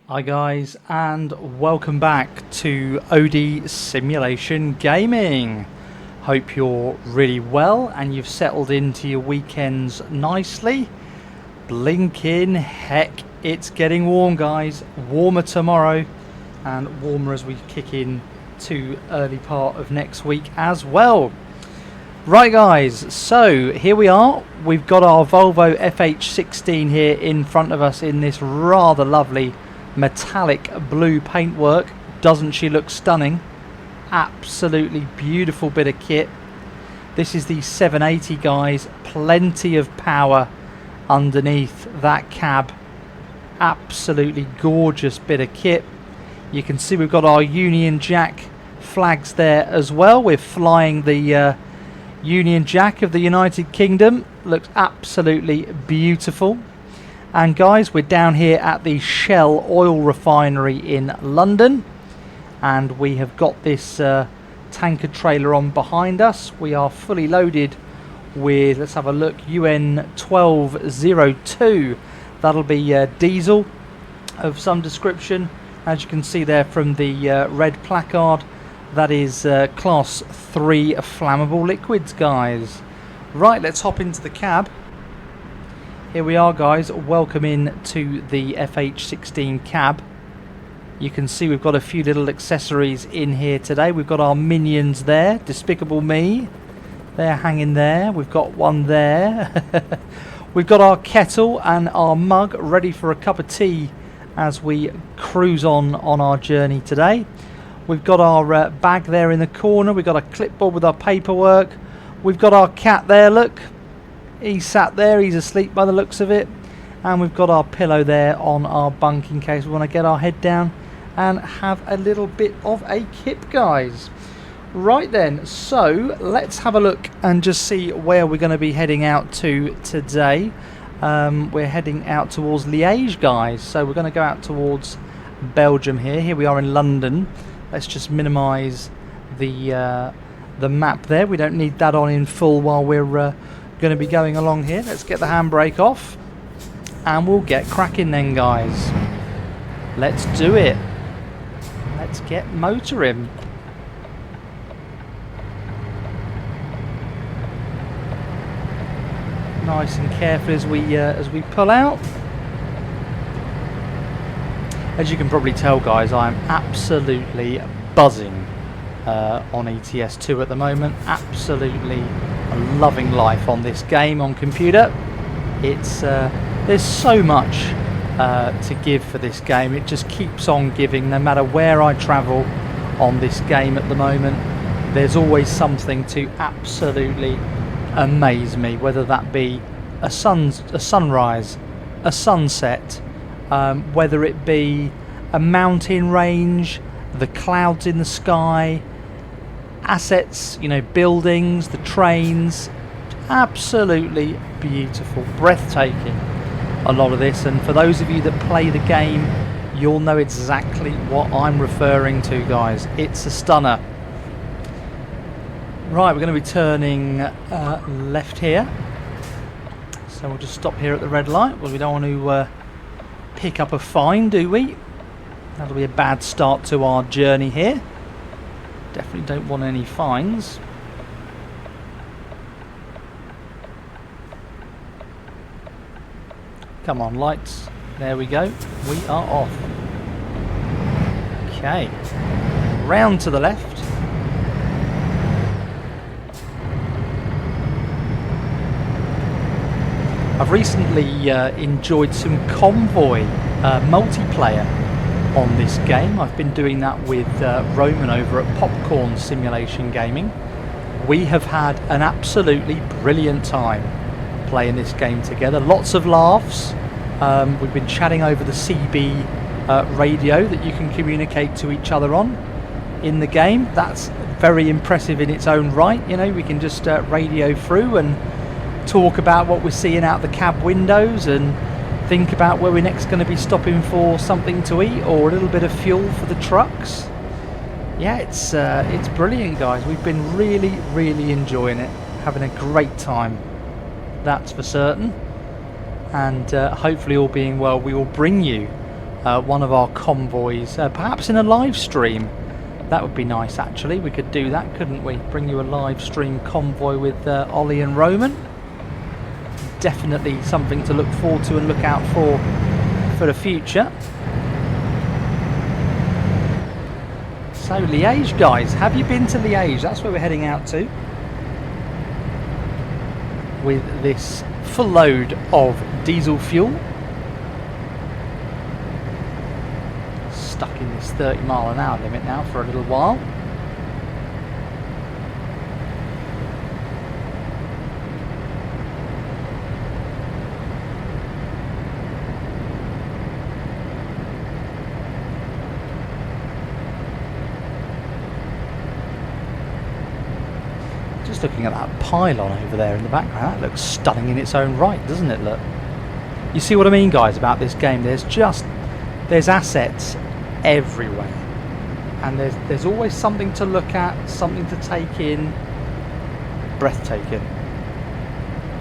Hi guys, and welcome back to OD Simulation Gaming. Hope you're really well and you've settled into your weekends nicely. Blinking heck, it's getting warm guys. Warmer tomorrow and warmer as we kick in to early part of next week as well. Right guys, so here we are. We've got our Volvo FH16 here in front of us in this rather lovely metallic blue paintwork. Doesn't she look stunning? Absolutely beautiful bit of kit. This is the 780 guys, plenty of power underneath that cab. Absolutely gorgeous bit of kit. You can see we've got our Union Jack flags there as well. We're flying the Union Jack of the United Kingdom. Looks absolutely beautiful. And guys, we're down here at the Shell oil refinery in London, and we have got this tanker trailer on behind us. We are fully loaded with, let's have a look, UN1202. That'll be diesel of some description. As you can see there from the red placard, that is class 3 flammable liquids, guys. Right, let's hop into the cab. Here we are guys, welcome in to the FH16 cab. You can see we've got a few little accessories in here today. We've got our minions there, Despicable Me. They're hanging there. We've got one there. We've got our kettle and our mug ready for a cup of tea as we cruise on our journey today. We've got our bag there in the corner. We've got a clipboard with our paperwork. We've got our cat there, look. He's sat there, he's asleep by the looks of it. And we've got our pillow there on our bunk in case we want to get our head down and have a little bit of a kip, guys. Right then, so let's have a look and just see where we're going to be heading out to today. We're heading out towards Liège, guys. So we're going to go out towards Belgium here. Here we are in London. Let's just minimise the map there. We don't need that on in full while we're going to be going along here. Let's get the handbrake off and we'll get cracking then, guys. Let's do it. Let's get motoring. Nice and careful as we pull out. As you can probably tell, guys, I am absolutely buzzing on ETS2 at the moment. Absolutely loving life on this game on computer. It's there's so much to give for this game. It just keeps on giving no matter where I travel on this game at the moment. There's always something to absolutely amaze me, whether that be a sunrise, a sunset, whether it be a mountain range, the clouds in the sky, assets, you know, buildings, the trains. Absolutely beautiful, breathtaking, a lot of this. And for those of you that play the game, you'll know exactly what I'm referring to, guys. It's a stunner. Right, we're going to be turning left here, so we'll just stop here at the red light. Well, we don't want to pick up a fine, do we? That'll be a bad start to our journey here. Definitely don't want any fines. Come on, lights. There we go. We are off. Okay. Round to the left. I've recently enjoyed some convoy multiplayer on this game. I've been doing that with Roman over at Popcorn Simulation Gaming. We have had an absolutely brilliant time playing this game together. Lots of laughs. We've been chatting over the CB radio that you can communicate to each other on in the game. That's very impressive in its own right. You know, we can just radio through and talk about what we're seeing out the cab windows and think about where we're next going to be stopping for something to eat or a little bit of fuel for the trucks. Yeah, it's brilliant, guys. We've been really enjoying it, having a great time, that's for certain. And hopefully, all being well, we will bring you one of our convoys, perhaps in a live stream. That would be nice actually. We could do that, couldn't we? Bring you a live stream convoy with Ollie and Roman. Definitely something to look forward to and look out for the future. So Liège, guys, have you been to Liège? That's where we're heading out to, with this full load of diesel fuel. Stuck in this 30-mile-an-hour limit now for a little while. Just looking at that pylon over there in the background, that looks stunning in its own right, doesn't it? Look, you see what I mean, guys, about this game. There's assets everywhere, and there's always something to look at, something to take in. Breathtaking,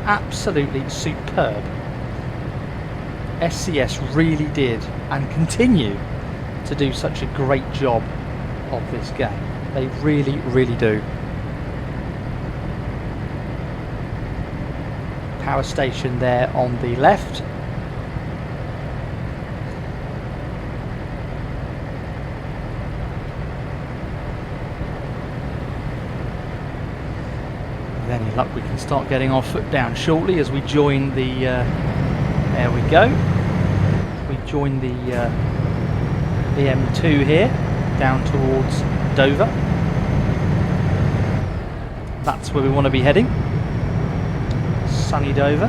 absolutely superb. SCS really did and continue to do such a great job of this game. They really, really do. Power station there on the left. With any luck we can start getting our foot down shortly as we join the there we go, we join the M2 here down towards Dover. That's where we want to be heading. Sunny Dover.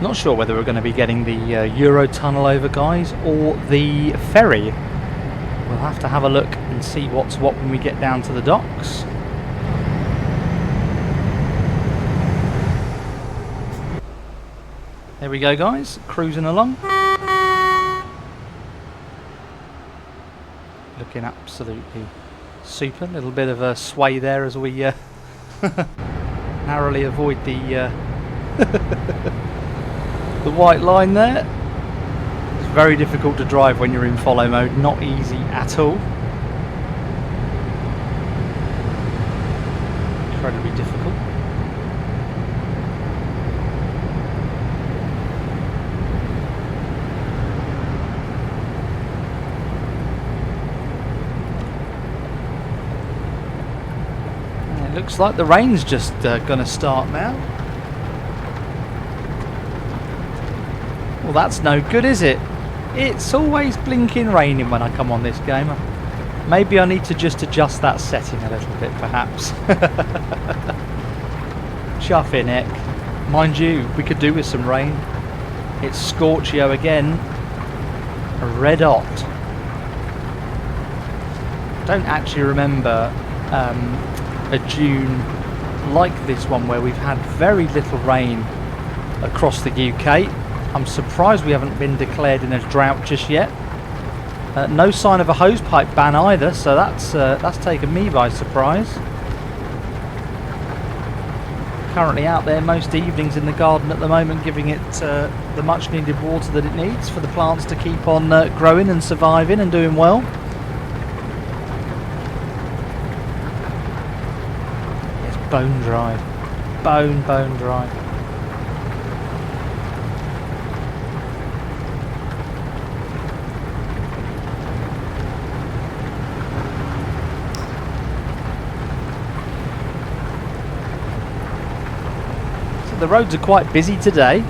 Not sure whether we're going to be getting the Eurotunnel over, guys, or the ferry. We'll have to have a look and see what's what when we get down to the docks. There we go, guys, cruising along. Looking absolutely super. A little bit of a sway there as we narrowly avoid the the white line there. It's very difficult to drive when you're in follow mode, not easy at all. Incredibly difficult. Looks like the rain's just gonna start now. Well, that's no good, is it? It's always blinking raining when I come on this game. Maybe I need to just adjust that setting a little bit, perhaps. Chuffing it. Mind you, we could do with some rain. It's Scorchio again. Red hot. Don't actually remember a June like this one where we've had very little rain across the UK. I'm surprised we haven't been declared in a drought just yet. No sign of a hosepipe ban either, so that's taken me by surprise. Currently out there most evenings in the garden at the moment, giving it the much needed water that it needs for the plants to keep on growing and surviving and doing well. Bone dry, bone dry. So the roads are quite busy today.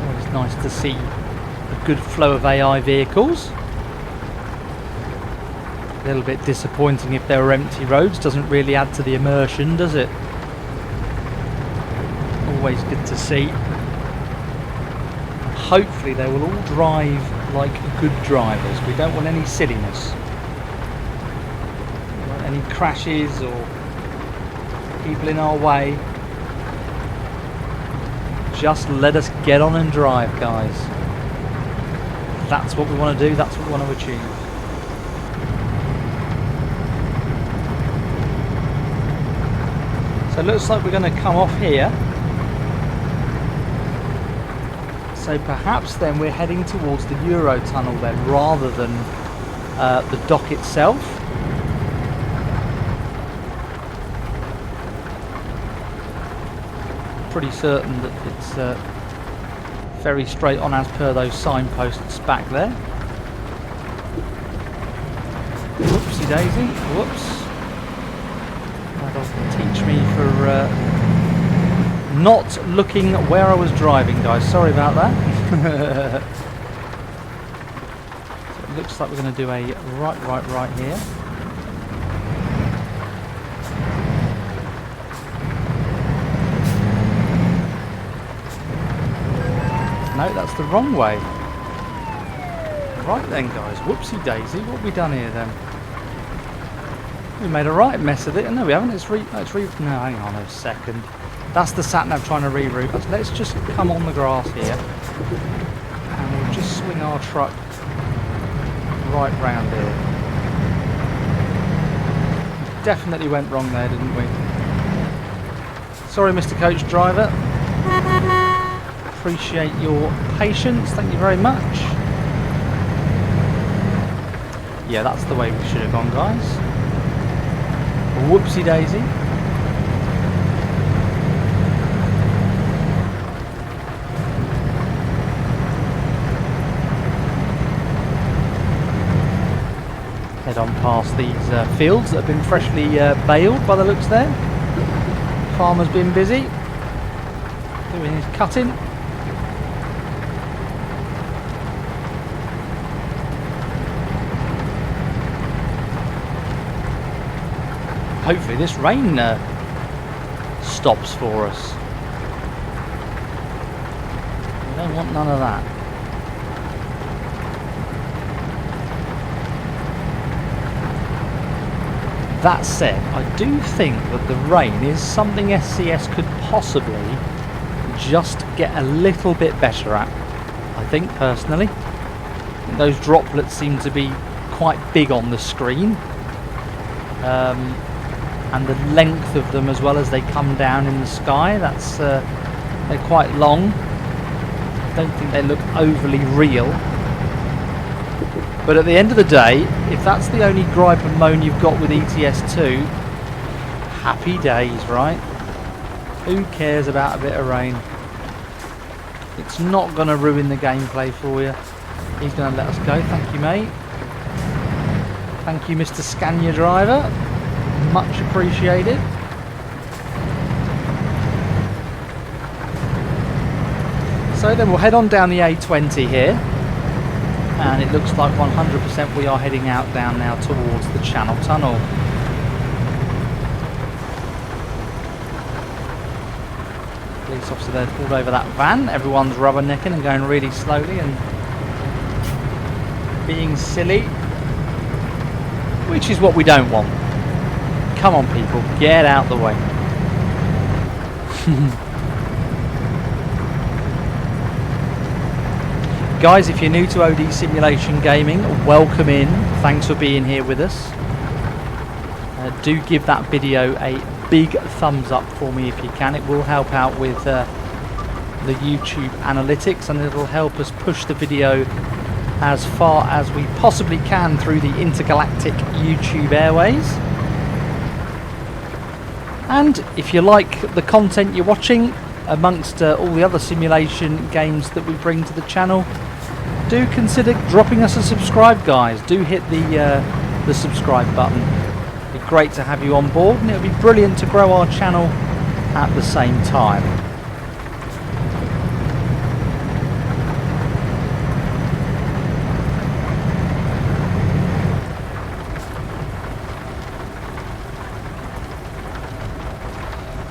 Always nice to see a good flow of AI vehicles. A little bit disappointing if there were empty roads. Doesn't really add to the immersion, does it? Always good to see. Hopefully they will all drive like good drivers. We don't want any silliness. We don't want any crashes or people in our way. Just let us get on and drive, guys. That's what we want to do. That's what we want to achieve. So it looks like we're going to come off here. So perhaps then we're heading towards the Eurotunnel then, rather than the dock itself. Pretty certain that it's very straight on as per those signposts back there. Whoopsie daisy, whoops. That'll teach me for not looking where I was driving, guys. Sorry about that. So it looks like we're going to do a right here. No, that's the wrong way. Right then, guys. Whoopsie daisy. What have we done here then? We made a right mess of it. No, we haven't. No, hang on a second. That's the sat-nav trying to reroute us. Let's just come on the grass here. And we'll just swing our truck right round here. Definitely went wrong there, didn't we? Sorry, Mr. Coach Driver. Appreciate your patience. Thank you very much. Yeah, that's the way we should have gone, guys. Whoopsie daisy. Head on past these fields that have been freshly baled by the looks there. Farmer's been busy doing his cutting. Hopefully this rain stops for us. We don't want none of that. That said, I do think that the rain is something SCS could possibly just get a little bit better at. I think personally. Those droplets seem to be quite big on the screen. And the length of them as well as they come down in the sky, that's they're quite long. Don't think they look overly real, but at the end of the day, if that's the only gripe and moan you've got with ETS2, happy days, right? Who cares about a bit of rain? It's not going to ruin the gameplay for you. He's going to let us go. Thank you, mate. Thank you, Mr. Scania driver. Much appreciated. So then we'll head on down the A20 here, and it looks like 100% we are heading out down now towards the Channel Tunnel. Police officer there pulled over that van. Everyone's rubbernecking and going really slowly and being silly, which is what we don't want. Come on, people, get out the way. Guys, if you're new to OD Simulation Gaming, welcome in. Thanks for being here with us. Do give that video a big thumbs up for me if you can. It will help out with the YouTube analytics, and it'll help us push the video as far as we possibly can through the intergalactic YouTube airways. And if you like the content you're watching, amongst all the other simulation games that we bring to the channel, do consider dropping us a subscribe, guys. Do hit the subscribe button. It'd be great to have you on board, and it would be brilliant to grow our channel at the same time.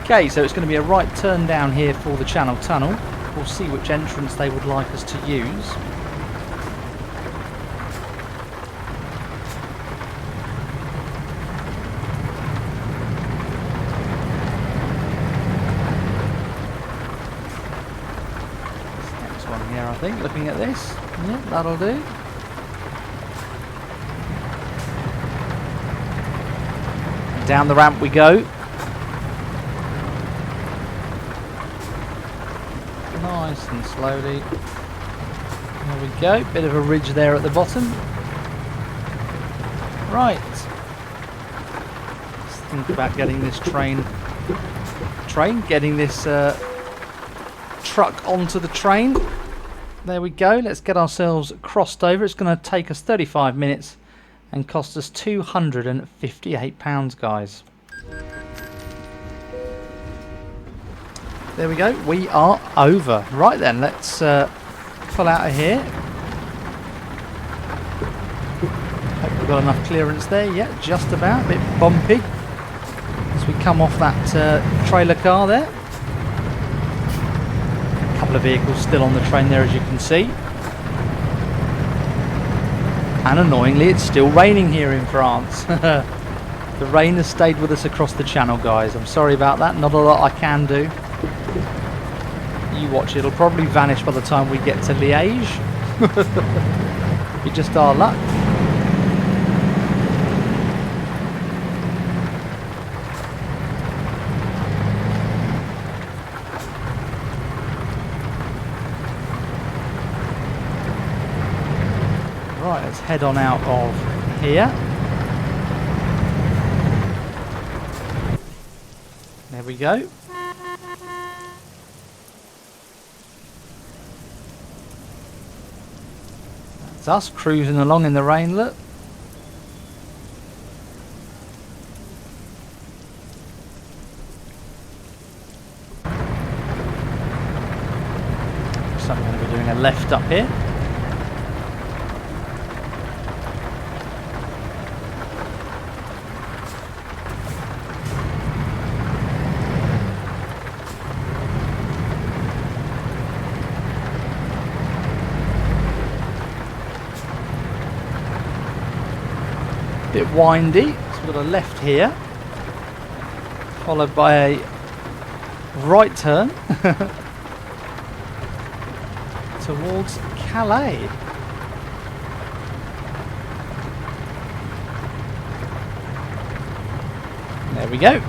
Okay, so it's going to be a right turn down here for the Channel Tunnel. We'll see which entrance they would like us to use. Next one here, I think, looking at this. Yeah, that'll do. Down the ramp we go. Nice and slowly. There we go. Bit of a ridge there at the bottom. Right. Let's think about getting this getting this truck onto the train. There we go. Let's get ourselves crossed over. It's going to take us 35 minutes and cost us £258, guys. There we go. We are over. Right then, let's pull out of here. Hope we've got enough clearance there. Yeah, just about. A bit bumpy as we come off that trailer car there. A couple of vehicles still on the train there, as you can see. And annoyingly, it's still raining here in France. The rain has stayed with us across the channel, guys. I'm sorry about that. Not a lot I can do. You watch, it'll probably vanish by the time we get to Liège. Be just our luck. Right, let's head on out of here. There we go. That's us cruising along in the rain, look. So I'm going to be doing a left up here. Bit windy, so we've got a left here, followed by a right turn towards Calais. There we go.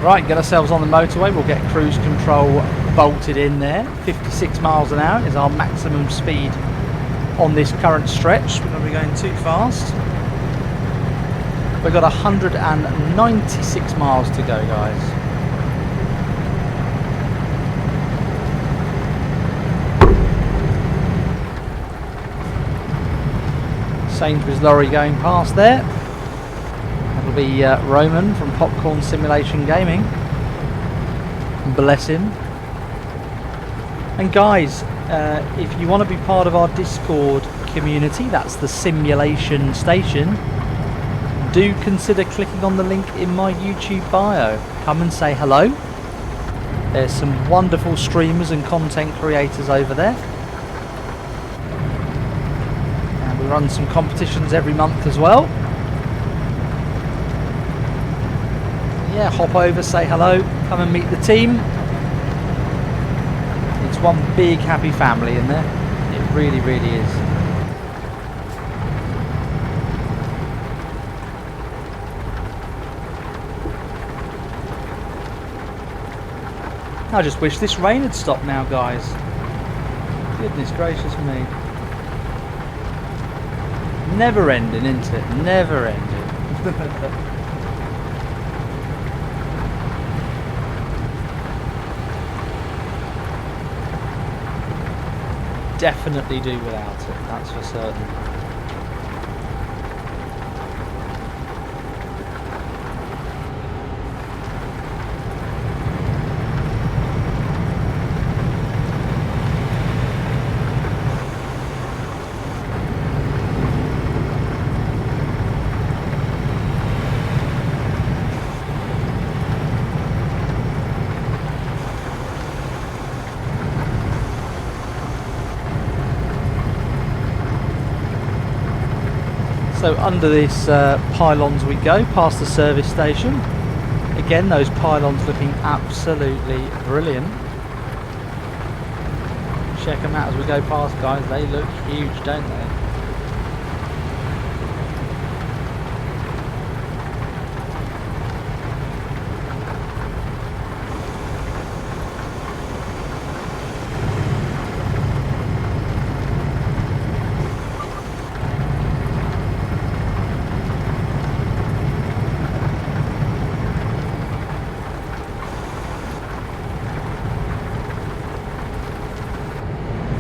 Right, get ourselves on the motorway. We'll get cruise control bolted in there. 56 miles an hour is our maximum speed on this current stretch. We're going to be going too fast. We've got 196 miles to go, guys. Sainsbury's lorry going past there. That'll be Roman from Popcorn Simulation Gaming. Bless him. And guys, if you want to be part of our Discord community, that's the Simulation Station, do consider clicking on the link in my YouTube bio. Come and say hello. There's some wonderful streamers and content creators over there. And we run some competitions every month as well. Yeah, hop over, say hello, come and meet the team. It's one big happy family in there. It really, really is. I just wish this rain had stopped now, guys. Goodness gracious me. Never ending, isn't it? Never ending. Definitely do without it, that's for certain. So under this pylons we go, past the service station. Again, those pylons looking absolutely brilliant. Check them out as we go past, guys. They look huge, don't they?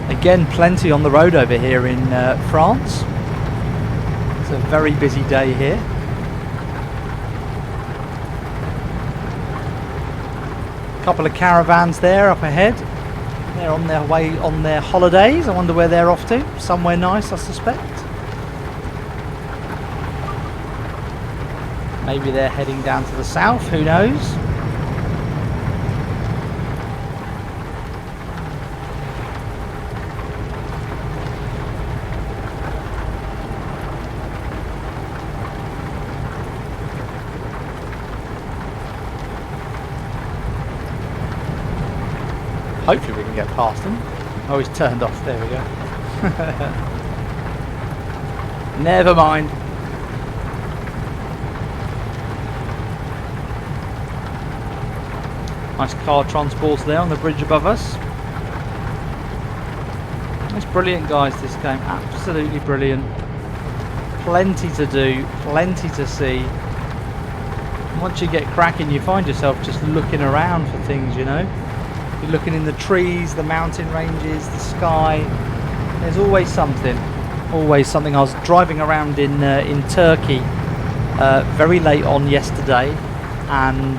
Again, plenty on the road over here in France. It's a very busy day here. A couple of caravans there up ahead. They're on their way on their holidays. I wonder where they're off to. Somewhere nice, I suspect. Maybe they're heading down to the south, who knows? Hopefully we can get past them. Oh, he's turned off. There we go. Never mind. Nice car transport there on the bridge above us. It's brilliant, guys, this game. Absolutely brilliant. Plenty to do, plenty to see. Once you get cracking, you find yourself just looking around for things, you know. You're looking in the trees, the mountain ranges, the sky. There's always something. Always something. I was driving around in Turkey very late on yesterday, and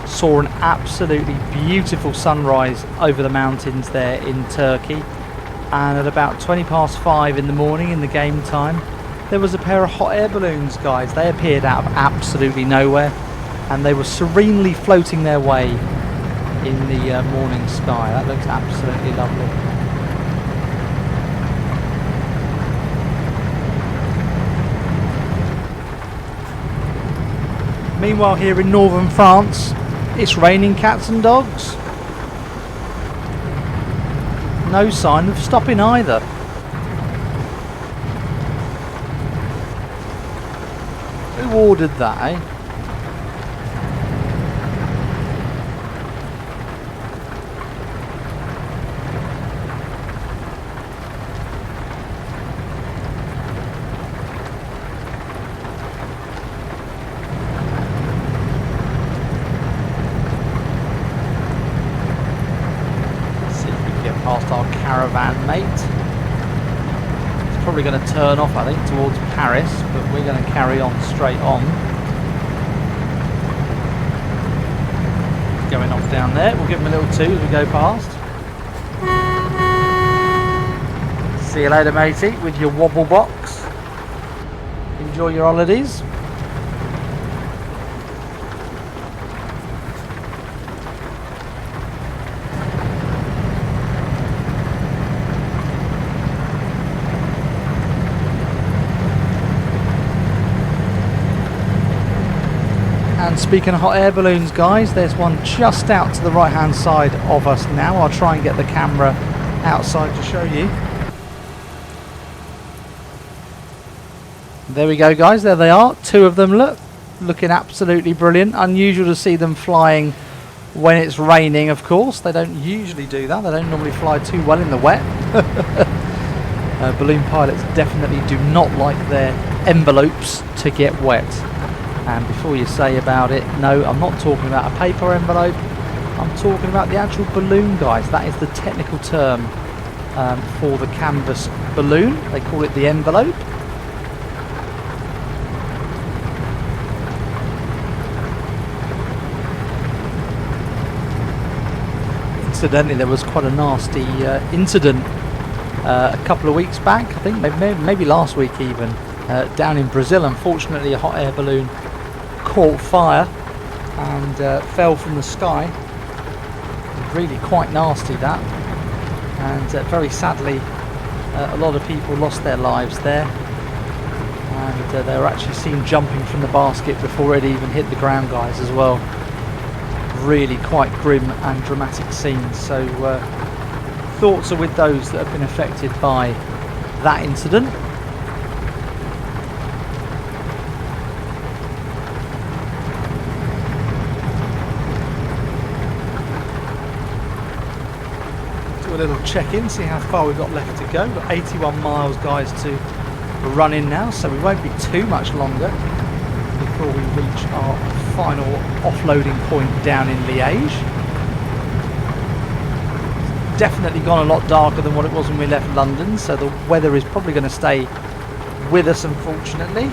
saw an absolutely beautiful sunrise over the mountains there in Turkey. And at about 5:20 in the morning, in the game time, there was a pair of hot air balloons, guys. They appeared out of absolutely nowhere, and they were serenely floating their way in the morning sky. That looks absolutely lovely. Meanwhile, here in northern France, it's raining cats and dogs. No sign of stopping either. Who ordered that, eh? Past our caravan mate. It's probably going to turn off, I think, towards Paris, but we're going to carry on straight on. Going off down there. We'll give him a little toot as we go past. See you later, matey, with your wobble box. Enjoy your holidays. And speaking of hot air balloons, guys, there's one just out to the right hand side of us now. I'll try and get the camera outside to show you. There we go, guys, there they are, two of them. Look, looking absolutely brilliant. Unusual to see them flying when it's raining, of course. They don't usually do that. They don't normally fly too well in the wet. Balloon pilots definitely do not like their envelopes to get wet. And before you say about it, no, I'm not talking about a paper envelope. I'm talking about the actual balloon, guys. That is the technical term for the canvas balloon. They call it the envelope. Incidentally, there was quite a nasty incident a couple of weeks back, I think, maybe last week even, down in Brazil. Unfortunately, a hot air balloon caught fire and fell from the sky. Really quite nasty, that. And very sadly, a lot of people lost their lives there. and they were actually seen jumping from the basket before it even hit the ground, guys, as well. Really quite grim and dramatic scenes. So thoughts are with those that have been affected by that incident. Do a little check-in, see how far we've got left to go. We've got 81 miles, guys, to run in now, so we won't be too much longer before we reach our final offloading point down in Liège. It's definitely gone a lot darker than what it was when we left London, so the weather is probably going to stay with us, unfortunately.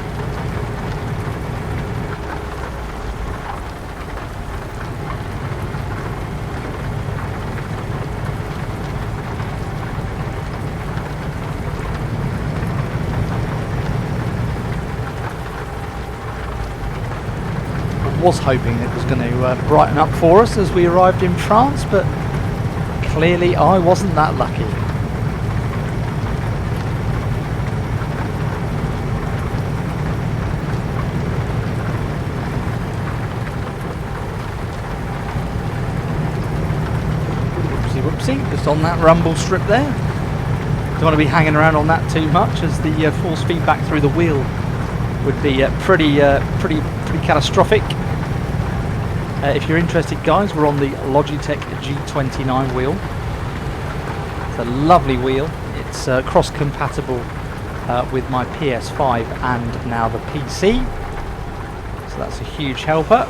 Was hoping it was going to brighten up for us as we arrived in France, but clearly I wasn't that lucky. Whoopsie whoopsie, just on that rumble strip there. Don't want to be hanging around on that too much, as the force feedback through the wheel would be pretty catastrophic. If you're interested, guys, we're on the Logitech G29 wheel. It's a lovely wheel. It's cross-compatible with my PS5 and now the PC. So that's a huge helper.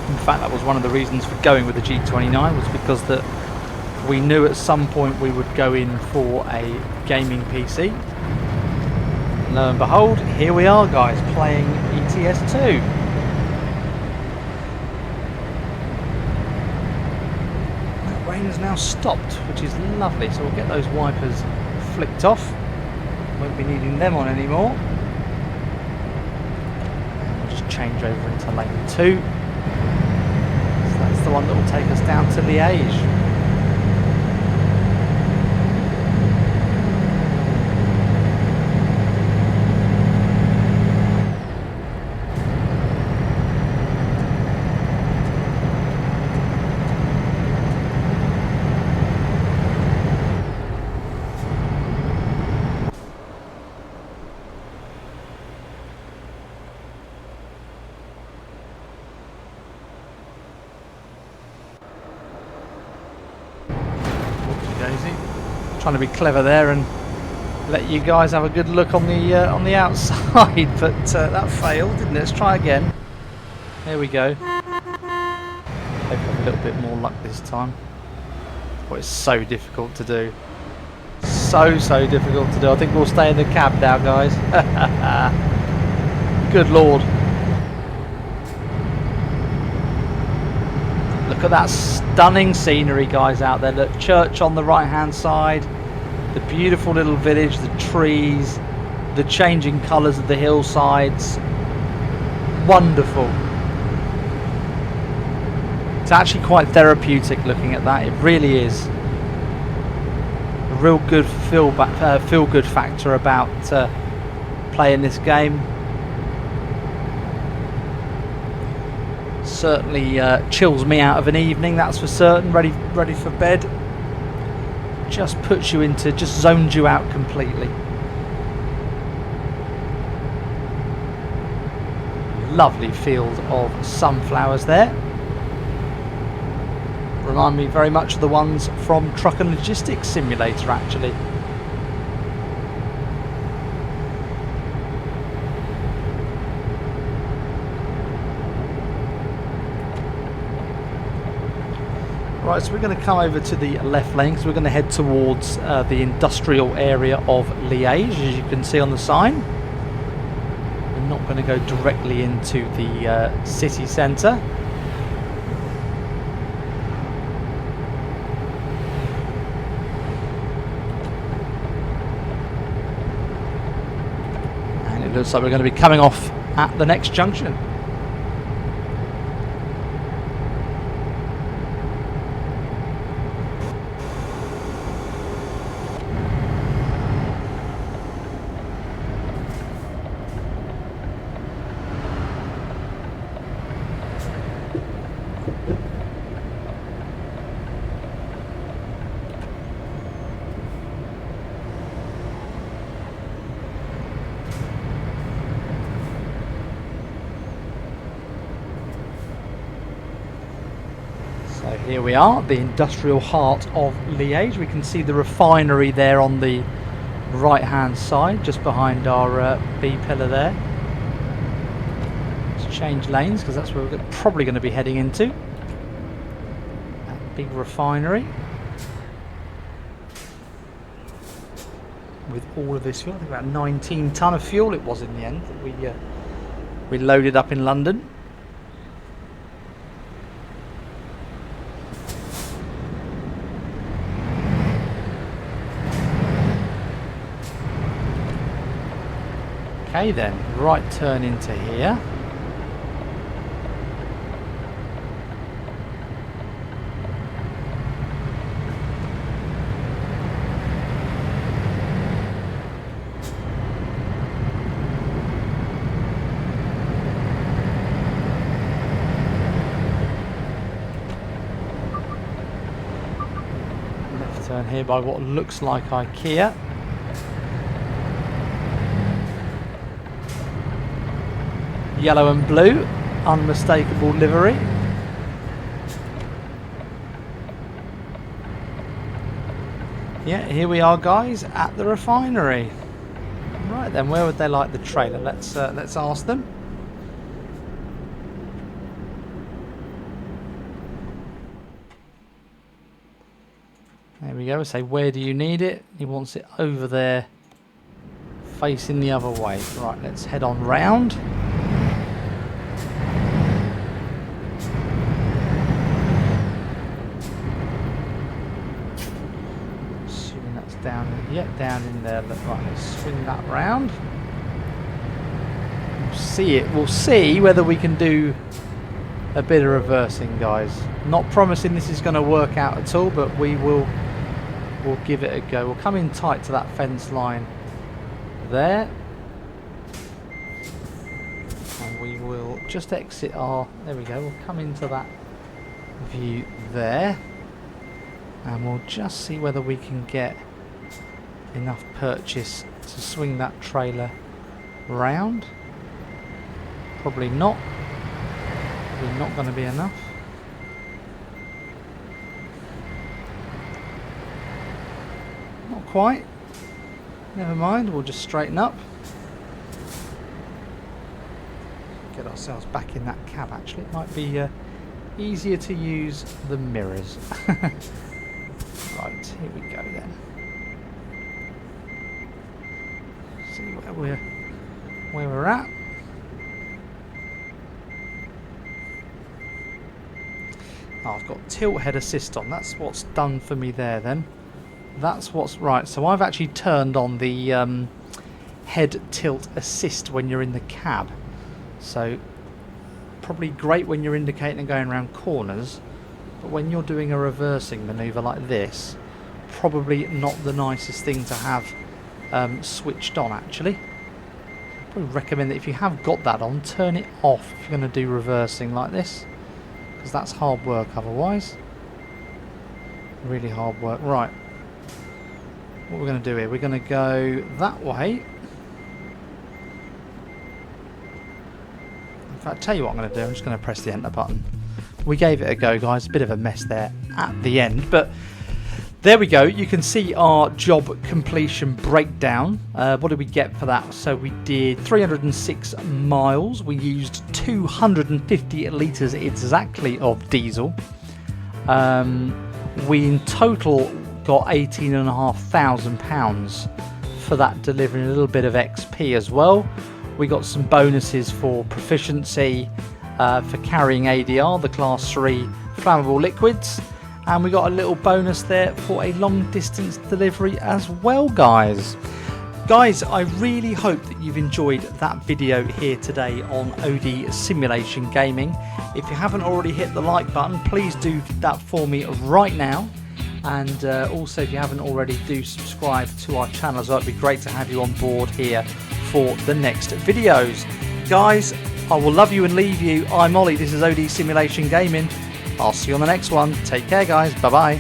In fact, that was one of the reasons for going with the G29, was because that we knew at some point we would go in for a gaming PC. And lo and behold, here we are, guys, playing ETS2. Has now stopped, which is lovely, so we'll get those wipers flicked off. Won't be needing them on anymore. And we'll just change over into lane 2. So that's the one that will take us down to Liège. Trying to be clever there and let you guys have a good look on the outside, but that failed, didn't it? Let's try again. There we go. Hope have a little bit more luck this time. But it's so difficult to do. So difficult to do. I think we'll stay in the cab now, guys. Good lord. Look at that stunning scenery, guys, out there. Look, church on the right hand side, the beautiful little village, the trees, the changing colours of the hillsides. Wonderful. It's actually quite therapeutic looking at that. It really is. A real good feel good factor about playing this game. Certainly chills me out of an evening, that's for certain. Ready for bed. Just puts you into, just zones you out completely. Lovely field of sunflowers there. Remind me very much of the ones from Truck and Logistics Simulator, actually. Right, so we're going to come over to the left lane because we're going to head towards the industrial area of Liège, as you can see on the sign. We're not going to go directly into the city centre. And it looks like we're going to be coming off at the next junction. Here we are, the industrial heart of Liège. We can see the refinery there on the right hand side, just behind our B pillar there. Let's change lanes because that's where we're probably going to be heading into. That big refinery. With all of this fuel, I think about 19 tonne of fuel it was in the end that we loaded up in London. Okay then, right turn into here. Left turn here by what looks like IKEA. Yellow and blue, unmistakable livery. Yeah, here we are, guys, at the refinery. Right then, where would they like the trailer? Let's ask them. There we go. We say, where do you need it? He wants it over there, facing the other way. Right, let's head on round. Down in there. Right, let's swing that round. We'll see whether we can do a bit of reversing, guys. Not promising this is going to work out at all, but we'll give it a go. We'll come in tight to that fence line there, and we will just exit our. There we go. We'll come into that view there, and we'll just see whether we can get enough purchase to swing that trailer round. Probably not. Probably not going to be enough. Not quite. Never mind, we'll just straighten up. Get ourselves back in that cab actually. It might be easier to use the mirrors. Right, here we go then. See where we're at. Oh, I've got tilt head assist on. That's what's done for me there then. That's what's right. So I've actually turned on the head tilt assist when you're in the cab. So probably great when you're indicating and going around corners, but when you're doing a reversing manoeuvre like this, probably not the nicest thing to have switched on actually. I probably recommend that if you have got that on, turn it off if you're going to do reversing like this, because that's hard work otherwise. Really hard work. Right, what we're going to do here, we're going to go that way. In fact, I'll tell you what I'm going to do, I'm just going to press the enter button. We gave it a go, guys. A bit of a mess there at the end, but there we go. You can see our job completion breakdown. What did we get for that? So we did 306 miles. We used 250 litres exactly of diesel. We in total got £18,500 for that, delivering a little bit of XP as well. We got some bonuses for proficiency, for carrying ADR, the Class 3 Flammable Liquids. And we got a little bonus there for a long distance delivery as well, guys. Guys, I really hope that you've enjoyed that video here today on OD Simulation Gaming. If you haven't already hit the like button, please do that for me right now. And also, if you haven't already, do subscribe to our channel as well. It'd be great to have you on board here for the next videos. Guys, I will love you and leave you. I'm Ollie, this is OD Simulation Gaming. I'll see you on the next one. Take care, guys. Bye-bye.